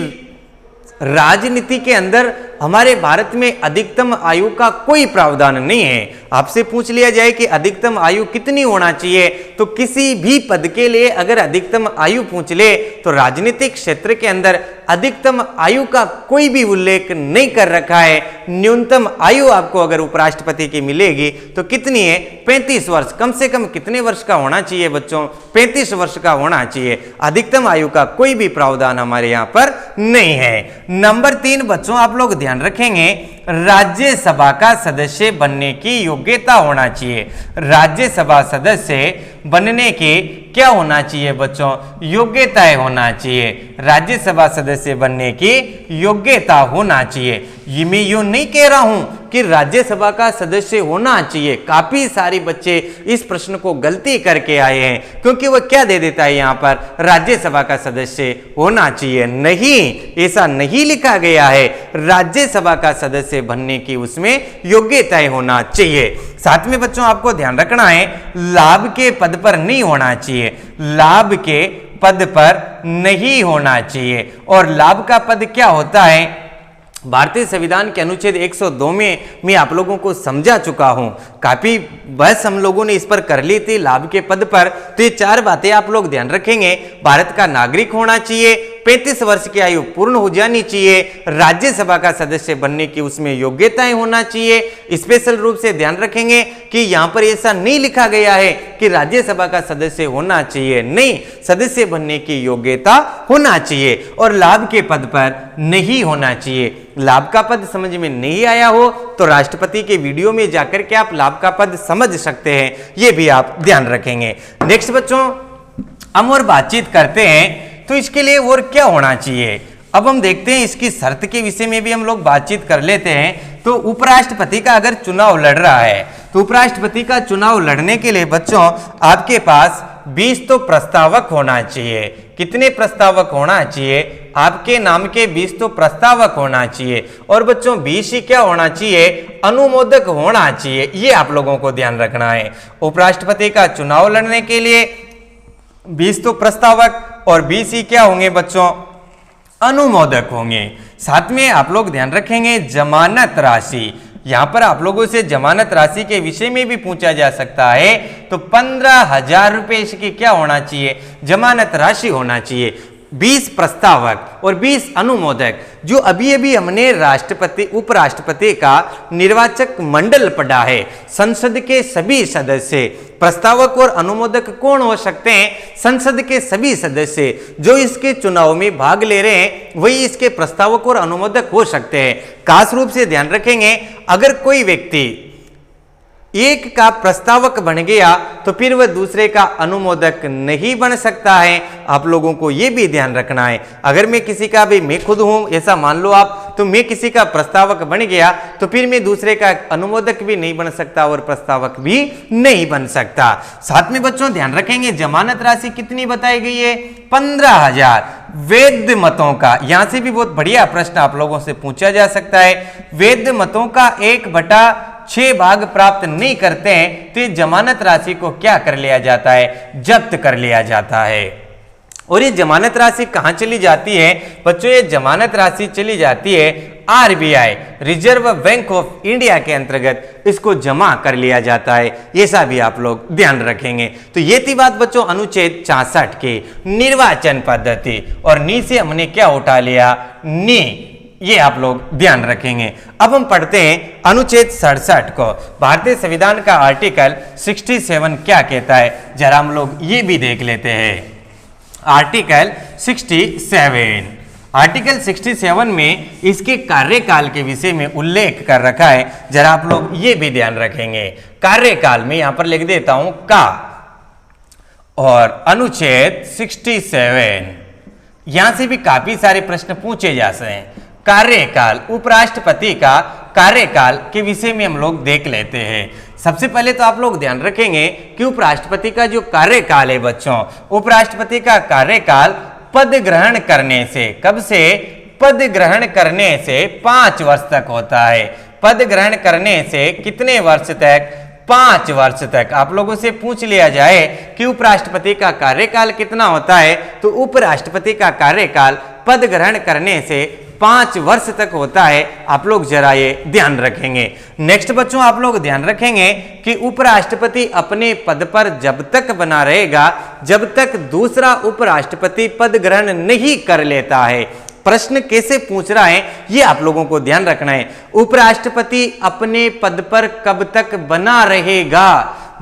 राजनीति के अंदर हमारे भारत में अधिकतम आयु का कोई प्रावधान नहीं है। आपसे पूछ लिया जाए कि अधिकतम आयु कितनी होना चाहिए, तो किसी भी पद के लिए अगर अधिकतम आयु पूछ ले तो राजनीतिक क्षेत्र के अंदर अधिकतम आयु का कोई भी उल्लेख नहीं कर रखा है। न्यूनतम आयु आपको अगर उपराष्ट्रपति की मिलेगी तो कितनी है, 35 वर्ष। कम से कम कितने वर्ष का होना चाहिए बच्चों, 35 वर्ष का होना चाहिए। अधिकतम आयु का कोई भी प्रावधान हमारे यहाँ पर नहीं है। नंबर 3 बच्चों आप लोग ध्यान रखेंगे राज्यसभा का सदस्य बनने की योग्यता होना चाहिए। राज्यसभा सदस्य बनने की क्या होना चाहिए बच्चों, योग्यताएं होना चाहिए। राज्यसभा सदस्य बनने की योग्यता होना चाहिए। ये मैं यूं नहीं कह रहा हूं कि राज्यसभा का सदस्य होना चाहिए। काफी सारे बच्चे इस प्रश्न को गलती करके आए हैं, क्योंकि वह क्या दे देता है यहाँ पर, राज्यसभा का सदस्य होना चाहिए। नहीं, ऐसा नहीं लिखा गया है। राज्यसभा का सदस्य बनने की उसमें योग्यता होना चाहिए। साथ में बच्चों आपको ध्यान रखना है, लाभ के पद पर नहीं होना चाहिए, लाभ के पद पर नहीं होना चाहिए। और लाभ का पद क्या होता है, भारतीय संविधान के अनुच्छेद 102 में मैं आप लोगों को समझा चुका हूं। काफी बस हम लोगों ने इस पर कर ली थी लाभ के पद पर। तो ये 4 बातें आप लोग ध्यान रखेंगे। भारत का नागरिक होना चाहिए, 35 वर्ष की आयु पूर्ण हो जानी चाहिए, राज्यसभा का सदस्य बनने की उसमें योग्यताएं होना चाहिए। स्पेशल रूप से ध्यान रखेंगे कि यहां पर ऐसा नहीं लिखा गया है कि राज्यसभा का सदस्य होना चाहिए, नहीं, सदस्य बनने की योग्यता होना चाहिए। और लाभ के पद पर नहीं होना चाहिए। लाभ का पद समझ में नहीं आया हो तो राष्ट्रपति के वीडियो में जाकर के आप लाभ का पद समझ सकते हैं, ये भी आप ध्यान रखेंगे। नेक्स्ट बच्चों हम और बातचीत करते हैं, तो इसके लिए और क्या होना चाहिए। अब हम देखते हैं इसकी शर्त के विषय में भी हम लोग बातचीत कर लेते हैं। तो उपराष्ट्रपति का अगर चुनाव लड़ रहा है, तो उपराष्ट्रपति का चुनाव लड़ने के लिए बच्चों आपके पास 20 तो प्रस्तावक होना चाहिए। कितने प्रस्तावक होना चाहिए, आपके नाम के 20 तो प्रस्तावक होना चाहिए। और बच्चों 20 ही क्या होना चाहिए, अनुमोदक होना चाहिए। ये आप लोगों को ध्यान रखना है। उपराष्ट्रपति का चुनाव लड़ने के लिए 20 तो प्रस्तावक और 20 ही क्या होंगे बच्चों, अनुमोदक होंगे। साथ में आप लोग ध्यान रखेंगे जमानत राशि। यहां पर आप लोगों से जमानत राशि के विषय में भी पूछा जा सकता है। तो 15,000 रुपए इसकी क्या होना चाहिए, जमानत राशि होना चाहिए। 20 प्रस्तावक और 20 अनुमोदक। जो अभी अभी हमने राष्ट्रपति उपराष्ट्रपति का निर्वाचक मंडल पढ़ा है, संसद के सभी सदस्य, प्रस्तावक और अनुमोदक कौन हो सकते हैं, संसद के सभी सदस्य जो इसके चुनाव में भाग ले रहे हैं वही इसके प्रस्तावक और अनुमोदक हो सकते हैं। खास रूप से ध्यान रखेंगे, अगर कोई व्यक्ति एक का प्रस्तावक बन गया तो फिर वह दूसरे का अनुमोदक नहीं बन सकता है। आप लोगों को यह भी ध्यान रखना है। अगर मैं किसी का भी, मैं खुद हूं ऐसा मान लो आप, तो मैं किसी का प्रस्तावक बन गया तो फिर मैं दूसरे का अनुमोदक भी नहीं बन सकता और प्रस्तावक भी नहीं बन सकता। साथ में बच्चों ध्यान रखेंगे जमानत राशि कितनी बताई गई है, 15,000। वैध मतों का, यहां से भी बहुत बढ़िया प्रश्न आप लोगों से पूछा जा सकता है। वैध मतों का 1/6 भाग प्राप्त नहीं करते हैं तो ये जमानत राशि को क्या कर लिया जाता है, जब्त कर लिया जाता है। और ये जमानत राशि कहां चली जाती है बच्चों, ये जमानत राशि चली जाती है RBI, reserve bank of India के अंतर्गत इसको जमा कर लिया जाता है। ऐसा भी आप लोग ध्यान रखेंगे। तो ये थी बात बच्चों अनुच्छेद 66 की निर्वाचन पद्धति। और नी से हमने क्या उठा लिया, नी, ये आप लोग ध्यान रखेंगे। अब हम पढ़ते हैं अनुच्छेद 67 को। भारतीय संविधान का आर्टिकल 67 क्या कहता है, जरा हम लोग ये भी देख लेते हैं। आर्टिकल 67, आर्टिकल 67 में इसके कार्यकाल के विषय में उल्लेख कर रखा है। जरा आप लोग ये भी ध्यान रखेंगे। कार्यकाल में यहां पर लिख देता हूं का, और अनुच्छेद 67, यहां से भी काफी सारे प्रश्न पूछे जा सकते हैं। कार्यकाल, उपराष्ट्रपति का कार्यकाल के विषय में हम लोग देख लेते हैं। सबसे पहले तो आप लोग ध्यान रखेंगे कि उपराष्ट्रपति का जो कार्यकाल है बच्चों, उपराष्ट्रपति का कार्यकाल पद ग्रहण करने से, कब से, पद ग्रहण करने से 5 वर्ष तक होता है। पद ग्रहण करने से कितने वर्ष तक, 5 वर्ष तक। आप लोगों से पूछ लिया जाए कि उपराष्ट्रपति का कार्यकाल कितना होता है, तो उपराष्ट्रपति का कार्यकाल पद ग्रहण करने से 5 वर्ष तक होता है। आप लोग जरा ये ध्यान रखेंगे। नेक्स्ट बच्चों आप लोग ध्यान रखेंगे कि उपराष्ट्रपति अपने पद पर जब तक बना रहेगा जब तक दूसरा उपराष्ट्रपति पद ग्रहण नहीं कर लेता है। प्रश्न कैसे पूछ रहा है ये आप लोगों को ध्यान रखना है। उपराष्ट्रपति अपने पद पर कब तक बना रहेगा,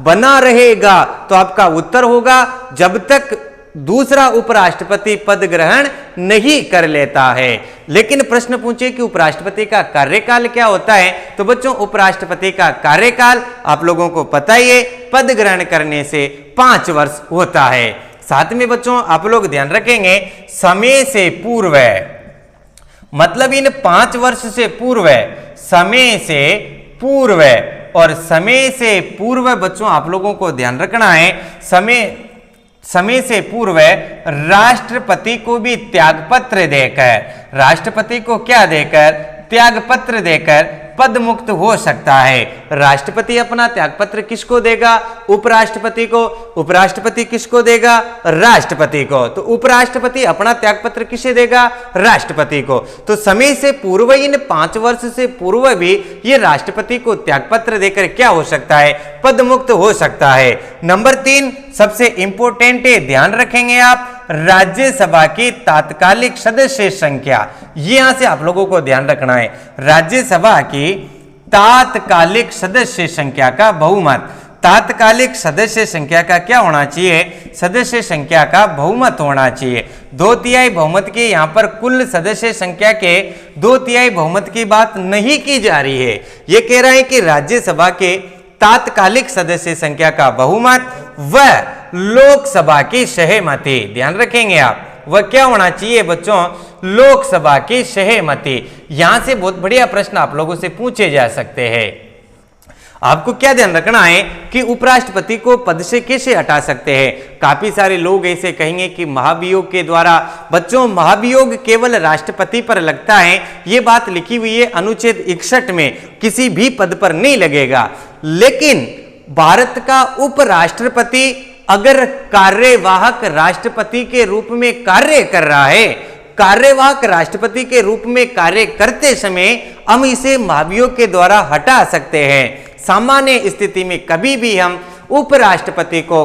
बना रहेगा, तो आपका उत्तर होगा जब तक दूसरा उपराष्ट्रपति पद ग्रहण नहीं कर लेता है। लेकिन प्रश्न पूछे कि उपराष्ट्रपति का कार्यकाल क्या होता है, तो बच्चों उपराष्ट्रपति का कार्यकाल आप लोगों को पता ही है, पद ग्रहण करने से 5 वर्ष होता है। साथ में बच्चों आप लोग ध्यान रखेंगे समय से पूर्व, मतलब इन 5 वर्ष से पूर्व, समय से पूर्व, और समय से पूर्व बच्चों आप लोगों को ध्यान रखना है, समय से पूर्व राष्ट्रपति को भी त्यागपत्र देकर, राष्ट्रपति को क्या देकर, त्यागपत्र देकर पद मुक्त हो सकता है। राष्ट्रपति अपना त्यागपत्र किसको देगा, उपराष्ट्रपति को, उपराष्ट्रपति किसको देगा, राष्ट्रपति को, तो उपराष्ट्रपति अपना त्यागपत्र किसे देगा, राष्ट्रपति को। तो समय से पूर्व, इन 5 वर्ष से पूर्व भी ये राष्ट्रपति को त्यागपत्र देकर क्या हो सकता है, पद मुक्त हो सकता है। नंबर 3 सबसे इंपॉर्टेंट है, ध्यान रखेंगे आप, राज्यसभा की तात्कालिक सदस्य संख्या, ये यहां से आप लोगों को ध्यान रखना है, राज्यसभा की तात्कालिक सदस्य संख्या का बहुमत, तात्कालिक सदस्य संख्या का क्या होना चाहिए, सदस्य संख्या का बहुमत होना चाहिए। 2/3 बहुमत की यहां पर कुल सदस्य संख्या के 2/3 बहुमत की बात नहीं की जा रही है, यह कह रहा है कि राज्यसभा के तात्कालिक सदस्य संख्या का बहुमत व लोकसभा की सहमति, ध्यान रखेंगे आप, वह क्या होना चाहिए बच्चों, लोकसभा की सहमति। यहां से बहुत बढ़िया प्रश्न आप लोगों से पूछे जा सकते हैं। आपको क्या ध्यान रखना है कि उपराष्ट्रपति को पद से कैसे हटा सकते हैं। काफी सारे लोग ऐसे कहेंगे कि महाभियोग के द्वारा, बच्चों महाभियोग केवल राष्ट्रपति पर लगता है, ये बात लिखी हुई है अनुच्छेद 61 में, किसी भी पद पर नहीं लगेगा। लेकिन भारत का उपराष्ट्रपति अगर कार्यवाहक राष्ट्रपति के रूप में कार्य कर रहा है, कार्यवाहक राष्ट्रपति के रूप में कार्य करते समय हम इसे महाभियोग के द्वारा हटा सकते हैं। सामान्य स्थिति में कभी भी हम उपराष्ट्रपति को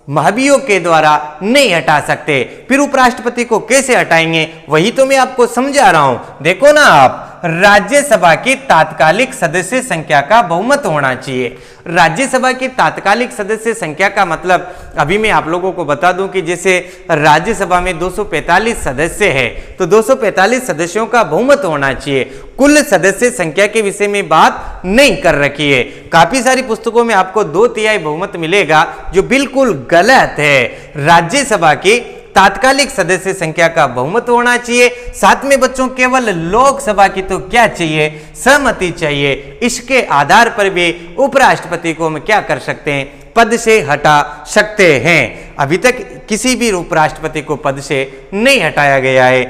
महाभियोग के द्वारा नहीं हटा सकते। फिर उपराष्ट्रपति को कैसे हटाएंगे, वही तो मैं आपको समझा रहा हूं। देखो ना आप, राज्यसभा की तात्कालिक सदस्य संख्या का बहुमत होना चाहिए। राज्यसभा की तात्कालिक सदस्य संख्या का मतलब अभी मैं आप लोगों को बता दूं कि जैसे राज्यसभा में 245 सदस्य है, तो 245 सदस्यों का बहुमत होना चाहिए। कुल सदस्य संख्या के विषय में बात नहीं कर रखी है। काफी सारी पुस्तकों में आपको 2/3 बहुमत मिलेगा, जो बिल्कुल गलत है। राज्यसभा की तात्कालिक सदस्य संख्या का बहुमत होना चाहिए। साथ में बच्चों केवल लोकसभा की तो क्या चाहिए, सहमति चाहिए। इसके आधार पर भी उपराष्ट्रपति को हम क्या कर सकते हैं, पद से हटा सकते हैं। अभी तक किसी भी उपराष्ट्रपति को पद से नहीं हटाया गया है,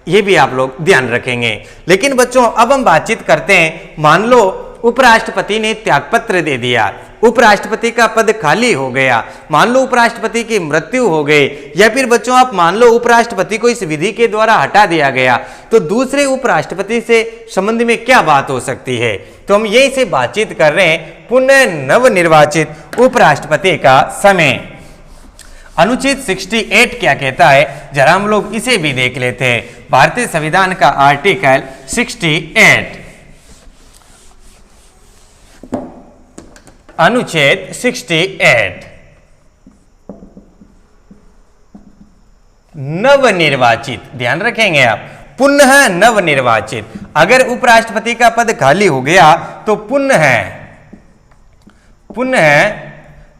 ये भी आप लोग ध्यान रखेंगे। लेकिन बच्चों अब हम बातचीत करते हैं, मान लो उपराष्ट्रपति ने त्यागपत्र दे दिया, उपराष्ट्रपति का पद खाली हो गया, मान लो उपराष्ट्रपति की मृत्यु हो गई, या फिर बच्चों आप मान लो उपराष्ट्रपति को इस विधि के द्वारा हटा दिया गया, तो दूसरे उपराष्ट्रपति से संबंध में क्या बात हो सकती है। तो हम यही से बातचीत कर रहे हैं पुनः नवनिर्वाचित उपराष्ट्रपति का समय। अनुच्छेद 68 क्या कहता है, जरा हम लोग इसे भी देख लेते हैं। भारतीय संविधान का आर्टिकल 68, अनुच्छेद 68, नवनिर्वाचित, ध्यान रखेंगे आप, पुनः नवनिर्वाचित। अगर उपराष्ट्रपति का पद खाली हो गया तो पुनः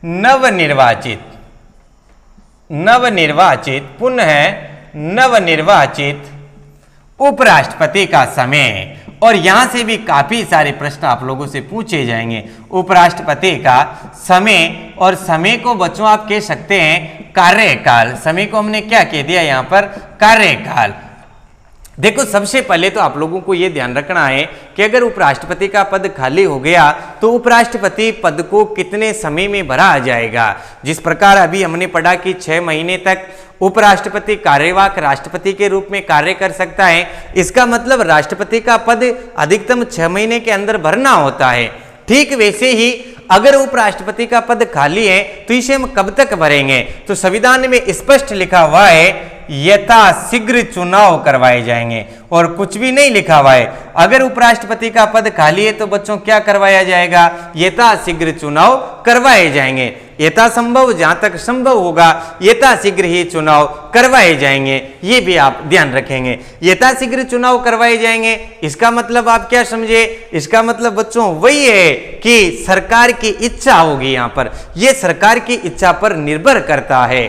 नवनिर्वाचित, पुनः नवनिर्वाचित उपराष्ट्रपति का समय। और यहां से भी काफी सारे प्रश्न आप लोगों से पूछे जाएंगे। उपराष्ट्रपति का समय, और समय को बच्चों आप कह सकते हैं कार्यकाल। समय को हमने क्या कह दिया यहां पर, कार्यकाल। देखो सबसे पहले तो आप लोगों को यह ध्यान रखना है कि अगर उपराष्ट्रपति का पद खाली हो गया तो उपराष्ट्रपति पद को कितने समय में भरा जाएगा। जिस प्रकार अभी हमने पढ़ा कि 6 महीने तक उपराष्ट्रपति कार्यवाहक राष्ट्रपति के रूप में कार्य कर सकता है, इसका मतलब राष्ट्रपति का पद अधिकतम 6 महीने के अंदर भरना होता है। ठीक वैसे ही अगर उपराष्ट्रपति का पद खाली है तो इसे हम कब तक भरेंगे, तो संविधान में स्पष्ट लिखा हुआ है यथाशीघ्र चुनाव करवाए जाएंगे, और कुछ भी नहीं लिखा हुआ है। अगर उपराष्ट्रपति का पद खाली है तो बच्चों क्या करवाया जाएगा, यथाशीघ्र चुनाव करवाए जाएंगे। यथासंभव, जहां तक संभव होगा यथाशीघ्र ही चुनाव करवाए जाएंगे, ये भी आप ध्यान रखेंगे। यथाशीघ्र चुनाव करवाए जाएंगे, इसका मतलब आप क्या समझे? इसका मतलब बच्चों वही है कि सरकार की इच्छा होगी। यहां पर यह सरकार की इच्छा पर निर्भर करता है।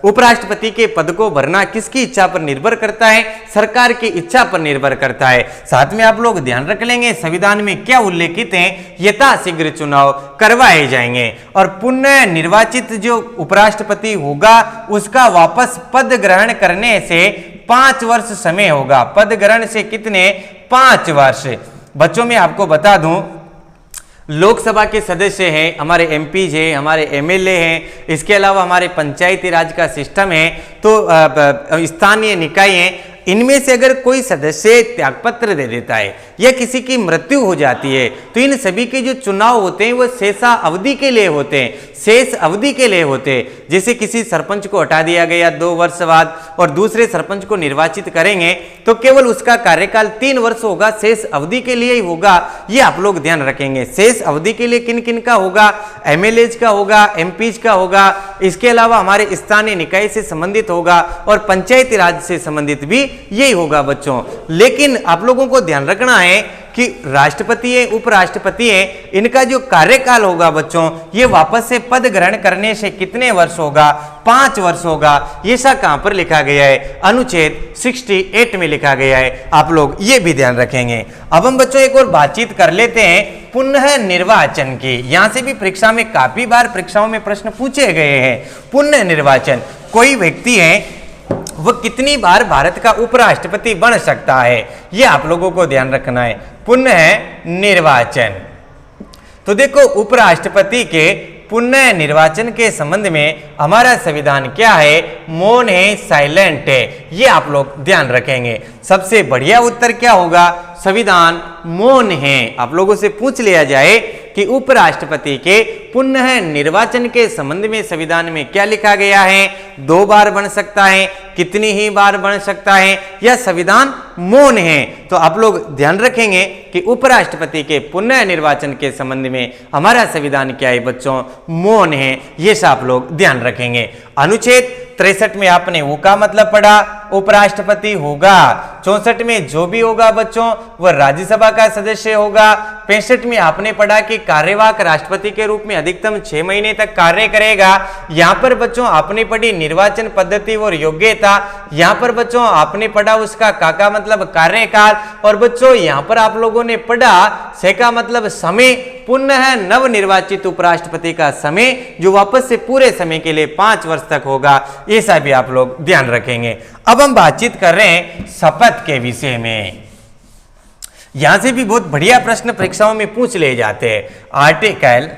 उपराष्ट्रपति के पद को भरना किसकी इच्छा पर निर्भर करता है? सरकार की इच्छा पर निर्भर करता है। साथ में आप लोग ध्यान रख लेंगे संविधान में क्या उल्लेखित है, यथाशीघ्र चुनाव करवाए जाएंगे और पुनः निर्वाचित जो उपराष्ट्रपति होगा उसका वापस पद ग्रहण करने से 5 वर्ष समय होगा। पद ग्रहण से कितने? 5 वर्ष। बच्चों में आपको बता दूं, लोकसभा के सदस्य हैं, हमारे एमपीज हैं, हमारे एमएलए हैं, इसके अलावा हमारे पंचायती राज का सिस्टम है, तो स्थानीय निकाय हैं, इनमें से अगर कोई सदस्य त्यागपत्र दे देता है या किसी की मृत्यु हो जाती है तो इन सभी के जो चुनाव होते हैं वो शेषा अवधि के लिए होते हैं, शेष अवधि के लिए होते हैं। जैसे किसी सरपंच को हटा दिया गया 2 वर्ष बाद और दूसरे सरपंच को निर्वाचित करेंगे तो केवल उसका कार्यकाल 3 वर्ष होगा, शेष अवधि के लिए ही होगा। ये आप लोग ध्यान रखेंगे। शेष अवधि के लिए किन किन का होगा? एमएलएज का होगा, एमपीज का होगा, इसके अलावा हमारे स्थानीय निकाय से संबंधित होगा और पंचायती राज से संबंधित भी यही होगा बच्चों। लेकिन आप लोगों को ध्यान रखना है कि राष्ट्रपति है, उपराष्ट्रपति है, इनका जो कार्यकाल होगा बच्चों ये वापस से पद ग्रहण करने से कितने वर्ष होगा? 5 वर्ष होगा। ये सा कहां पर लिखा गया है? अनुच्छेद 68 में लिखा गया है। आप लोग ये भी ध्यान रखेंगे। अब हम बच्चों एक और बातचीत कर लेते हैं पुनः निर्वाचन की। यहां से भी परीक्षा में काफी बार परीक्षाओं में प्रश्न पूछे गए हैं। पुनः निर्वाचन, कोई व्यक्ति है वह कितनी बार भारत का उपराष्ट्रपति बन सकता है, यह आप लोगों को ध्यान रखना है। पुनः निर्वाचन, तो देखो उपराष्ट्रपति के पुनः निर्वाचन के संबंध में हमारा संविधान क्या है? मौन है, साइलेंट है। ये आप लोग ध्यान रखेंगे। सबसे बढ़िया उत्तर क्या होगा? संविधान मौन है। आप लोगों से पूछ लिया जाए कि उपराष्ट्रपति के पुनः निर्वाचन के संबंध में संविधान में क्या लिखा गया है? 2 बार बन सकता है, कितनी ही बार बन सकता है, या संविधान मौन है? तो आप लोग ध्यान रखेंगे कि उपराष्ट्रपति के पुनः निर्वाचन के संबंध में हमारा संविधान क्या है बच्चों? मौन है। ये सब आप लोग ध्यान रखेंगे। अनुच्छेद 63 में आपने वो का मतलब पढ़ा, उपराष्ट्रपति होगा। 64 में जो भी होगा बच्चों वह राज्यसभा का सदस्य होगा। 65 में आपने पढ़ा कि कार्यवाहक राष्ट्रपति के रूप में अधिकतम 6 महीने तक कार्य करेगा। यहां पर बच्चों आपने पढ़ी निर्वाचन पद्धति और योग्यता। यहां पर बच्चों आपने पढ़ा उसका का मतलब कार्यकाल। और बच्चों यहां पर आप लोगों ने पढ़ा से का मतलब समय, पुनः नव निर्वाचित उपराष्ट्रपति का समय जो वापस से पूरे समय के लिए 5 वर्ष तक होगा। ऐसा भी आप लोग ध्यान रखेंगे। अब हम बातचीत कर रहे हैं शपथ के विषय में। यहां से भी बहुत बढ़िया प्रश्न परीक्षाओं में पूछ ले जाते हैं। आर्टिकल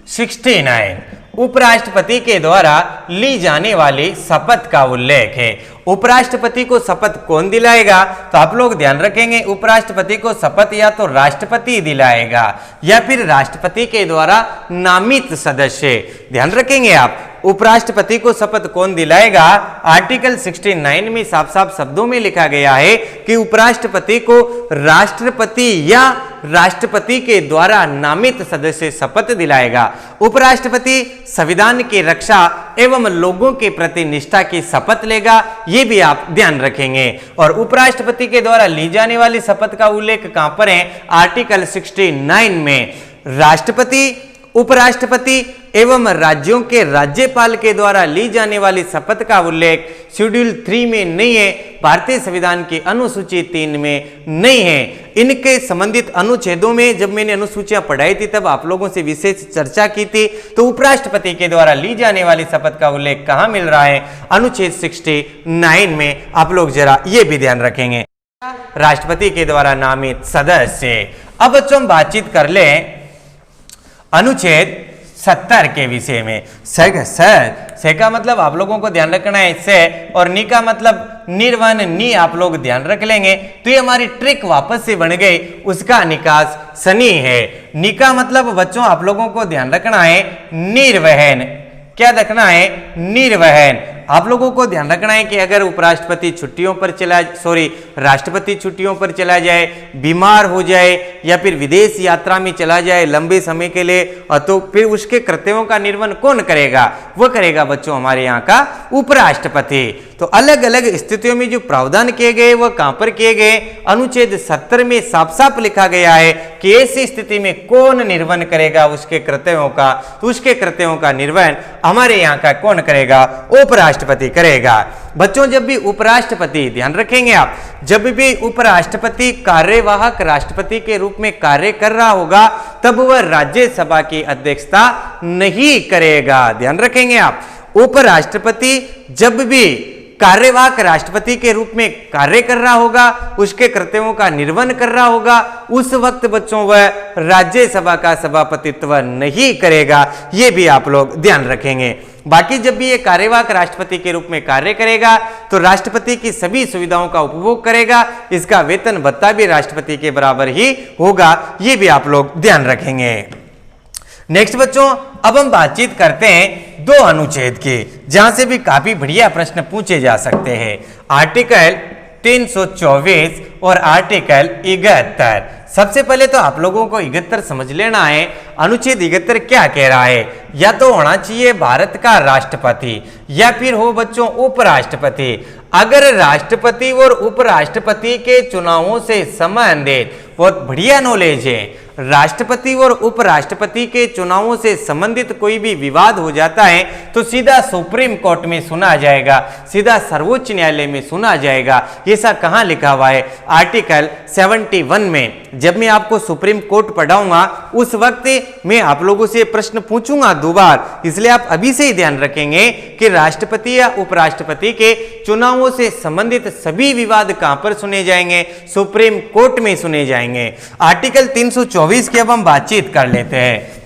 69 उपराष्ट्रपति के द्वारा ली जाने वाली शपथ का उल्लेख है। उपराष्ट्रपति को शपथ कौन दिलाएगा? तो आप लोग ध्यान रखेंगे उपराष्ट्रपति को शपथ या तो राष्ट्रपति दिलाएगा या फिर राष्ट्रपति के द्वारा नामित सदस्य। ध्यान रखेंगे आप, उपराष्ट्रपति को शपथ कौन दिलाएगा? आर्टिकल 69 में साफ साफ शब्दों में लिखा गया है कि उपराष्ट्रपति को राष्ट्रपति या राष्ट्रपति के द्वारा नामित सदस्य शपथ दिलाएगा। उपराष्ट्रपति संविधान की रक्षा एवं लोगों के प्रति निष्ठा की शपथ लेगा। ये भी आप ध्यान रखेंगे। और उपराष्ट्रपति के द्वारा ली जाने वाली शपथ का उल्लेख कहां पर है? आर्टिकल 69 में। राष्ट्रपति, उपराष्ट्रपति एवं राज्यों के राज्यपाल के द्वारा ली जाने वाली शपथ का उल्लेख शेड्यूल 3 में नहीं है, भारतीय संविधान की अनुसूची 3 में नहीं है। इनके संबंधित अनुच्छेदों में जब मैंने अनुसूचियां पढ़ाई थी तब आप लोगों से विशेष चर्चा की थी। तो उपराष्ट्रपति के द्वारा ली जाने वाली शपथ का उल्लेख कहां मिल रहा है? अनुच्छेद 69 में। आप लोग जरा ये भी ध्यान रखेंगे, राष्ट्रपति के द्वारा नामित सदस्य। अब बच्चों हम बातचीत कर ले अनुच्छेद 70 के विषय में। से का मतलब आप लोगों को ध्यान रखना है से, और नी का मतलब निर्वन, नी आप लोग ध्यान रख लेंगे तो ये हमारी ट्रिक वापस से बन गई। उसका निकास सनी है। नी का मतलब बच्चों आप लोगों को ध्यान रखना है निर्वहन। क्या रखना है? निर्वहन। आप लोगों को ध्यान रखना है कि अगर उपराष्ट्रपति छुट्टियों पर राष्ट्रपति छुट्टियों पर चला जाए, बीमार हो जाए या फिर विदेश यात्रा में चला जाए लंबे समय के लिए, तो फिर उसके कर्तव्यों का निर्वहन कौन करेगा? वो करेगा बच्चों हमारे यहाँ का उपराष्ट्रपति। तो अलग अलग स्थितियों में जो प्रावधान किए गए वह कहां पर किए गए? अनुच्छेद 70 में साफ साफ लिखा गया है कि ऐसी स्थिति में कौन निर्वहन करेगा उसके कर्तव्यों का, तो उसके कर्तव्यों का निर्वहन हमारे यहाँ का कौन करेगा? उपराष्ट्रपति करेगा। बच्चों जब भी उपराष्ट्रपति, ध्यान रखेंगे आप, जब भी उपराष्ट्रपति कार्यवाहक राष्ट्रपति के रूप में कार्य कर रहा होगा तब वह राज्यसभा की अध्यक्षता नहीं करेगा। ध्यान रखेंगे आप, उपराष्ट्रपति जब भी कार्यवाहक राष्ट्रपति के रूप में कार्य कर रहा होगा, उसके कर्तव्यों का निर्वहन कर रहा होगा, उस वक्त बच्चों वह राज्यसभा का सभापतित्व नहीं करेगा। यह भी आप लोग ध्यान रखेंगे। बाकी जब भी ये कार्यवाहक राष्ट्रपति के रूप में कार्य करेगा तो राष्ट्रपति की सभी सुविधाओं का उपभोग करेगा, इसका वेतन भत्ता भी राष्ट्रपति के बराबर ही होगा। ये भी आप लोग ध्यान रखेंगे। नेक्स्ट बच्चों, अब हम बातचीत करते हैं दो अनुच्छेद की, जहां से भी काफी बढ़िया प्रश्न पूछे जा सकते हैं। आर्टिकल 324 और आर्टिकल 71। सबसे पहले तो आप लोगों को 71 समझ लेना है। अनुच्छेद 71 क्या कह रहा है? या तो होना चाहिए भारत का राष्ट्रपति या फिर हो बच्चों उपराष्ट्रपति। अगर राष्ट्रपति और उपराष्ट्रपति के चुनावों से संबंधित, बहुत बढ़िया नॉलेज है, राष्ट्रपति और उपराष्ट्रपति के चुनावों से संबंधित कोई भी विवाद हो जाता है तो सीधा सुप्रीम कोर्ट में सुना जाएगा, सीधा सर्वोच्च न्यायालय में सुना जाएगा। ऐसा कहां लिखा हुआ है? आर्टिकल 71 में। जब मैं आपको सुप्रीम कोर्ट पढ़ाऊंगा उस वक्त मैं आप लोगों से प्रश्न पूछूंगा दो बार, इसलिए आप अभी से ही ध्यान रखेंगे कि राष्ट्रपति या उपराष्ट्रपति के चुनावों से संबंधित सभी विवाद कहां पर सुने जाएंगे? सुप्रीम कोर्ट में सुने जाएंगे। आर्टिकल 324 की अब हम बातचीत कर लेते हैं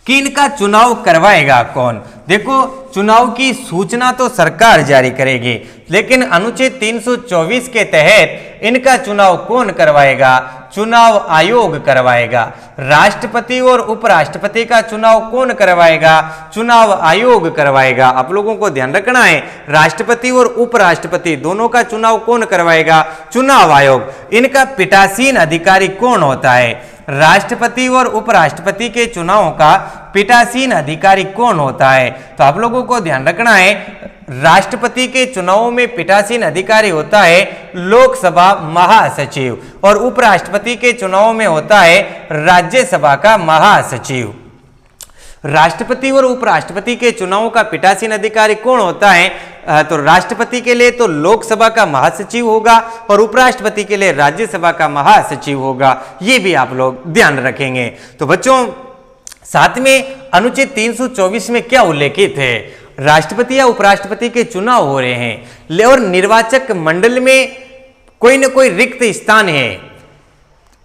कि इनका चुनाव करवाएगा कौन। देखो, चुनाव की सूचना तो सरकार जारी करेगी, लेकिन अनुच्छेद 324 के तहत इनका चुनाव कौन करवाएगा? चुनाव आयोग करवाएगा। राष्ट्रपति और उपराष्ट्रपति का चुनाव कौन करवाएगा? चुनाव आयोग करवाएगा। आप लोगों को ध्यान रखना है, राष्ट्रपति और उपराष्ट्रपति दोनों का चुनाव कौन करवाएगा? चुनाव आयोग। इनका पीठासीन अधिकारी कौन होता है? राष्ट्रपति और उपराष्ट्रपति के चुनाव का पीठासीन अधिकारी कौन होता है? तो आप लोगों को ध्यान रखना है, राष्ट्रपति के चुनावों में पीठासीन अधिकारी होता है लोकसभा महासचिव और उपराष्ट्रपति के चुनावों में होता है राज्यसभा का महासचिव। राष्ट्रपति और उपराष्ट्रपति के चुनावों का पीठासीन अधिकारी कौन होता है? तो राष्ट्रपति के लिए तो लोकसभा का महासचिव होगा और उपराष्ट्रपति के लिए राज्यसभा का महासचिव होगा। ये भी आप लोग ध्यान रखेंगे। तो बच्चों, साथ में अनुच्छेद 324 में क्या उल्लेखित है? राष्ट्रपति या उपराष्ट्रपति के चुनाव हो रहे हैं और निर्वाचक मंडल में कोई न कोई रिक्त स्थान है,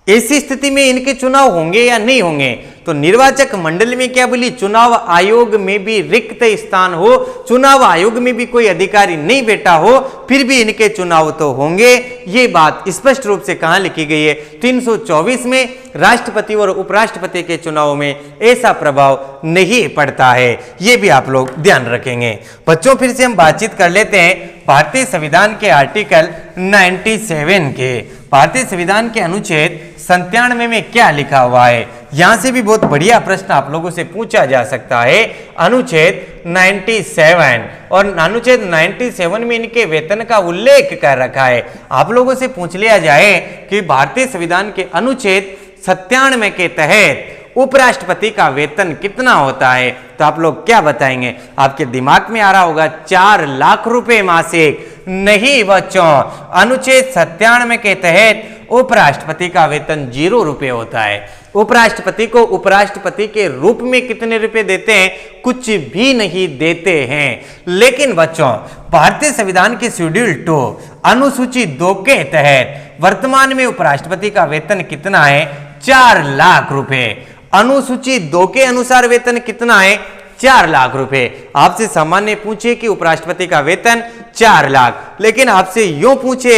ऐसी स्थिति में इनके चुनाव होंगे या नहीं होंगे? तो निर्वाचक मंडल में क्या बोली? चुनाव आयोग में भी रिक्त स्थान हो, चुनाव आयोग में भी कोई अधिकारी नहीं बैठा हो, फिर भी इनके चुनाव तो होंगे। ये बात स्पष्ट रूप से कहां लिखी गई है? 324 में। राष्ट्रपति और उपराष्ट्रपति के चुनाव में ऐसा प्रभाव नहीं पड़ता है। ये भी आप लोग ध्यान रखेंगे। बच्चों, फिर से हम बातचीत कर लेते हैं भारतीय संविधान के आर्टिकल 97 के। भारतीय संविधान के अनुच्छेद 97 में क्या लिखा हुआ है? यहां से भी बहुत बढ़िया प्रश्न आप लोगों से पूछा जा सकता है। अनुच्छेद 97 और अनुच्छेद 97 में इनके वेतन का उल्लेख कर रखा है। आप लोगों से पूछ लिया जाए कि भारतीय संविधान के अनुच्छेद 97 के तहत उपराष्ट्रपति का वेतन कितना होता है, तो आप लोग क्या बताएंगे? आपके दिमाग में आ रहा होगा 4 लाख रुपए मासिक। नहीं बच्चों, अनुच्छेद 97 के तहत उपराष्ट्रपति का वेतन 0 रुपए होता है। उपराष्ट्रपति को उपराष्ट्रपति के रूप में कितने रुपए देते हैं? कुछ भी नहीं देते हैं। लेकिन बच्चों, भारतीय संविधान के शेड्यूल 2 अनुसूची 2 के तहत वर्तमान में उपराष्ट्रपति का वेतन कितना है? 4 लाख रुपए। अनुसूची 2 के अनुसार वेतन कितना है? 4 लाख रुपए। आपसे सामान्य पूछे कि उपराष्ट्रपति का वेतन 4 लाख, लेकिन आपसे यूं पूछे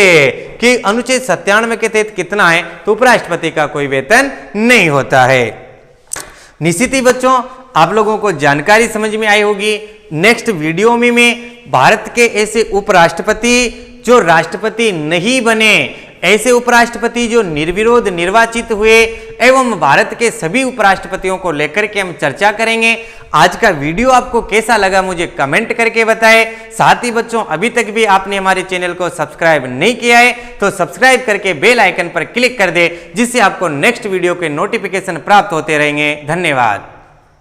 कि अनुच्छेद 97 के तहत कितना है, तो उपराष्ट्रपति का कोई वेतन नहीं होता है। निश्चित ही बच्चों, आप लोगों को जानकारी समझ में आई होगी। नेक्स्ट वीडियो में मैं भारत के ऐसे उपराष्ट्रपति जो राष्ट्रपति नहीं बने, ऐसे उपराष्ट्रपति जो निर्विरोध निर्वाचित हुए एवं भारत के सभी उपराष्ट्रपतियों को लेकर के हम चर्चा करेंगे। आज का वीडियो आपको कैसा लगा मुझे कमेंट करके बताएं। साथ ही बच्चों, अभी तक भी आपने हमारे चैनल को सब्सक्राइब नहीं किया है तो सब्सक्राइब करके बेल आइकन पर क्लिक कर दे, जिससे आपको नेक्स्ट वीडियो के नोटिफिकेशन प्राप्त होते रहेंगे। धन्यवाद।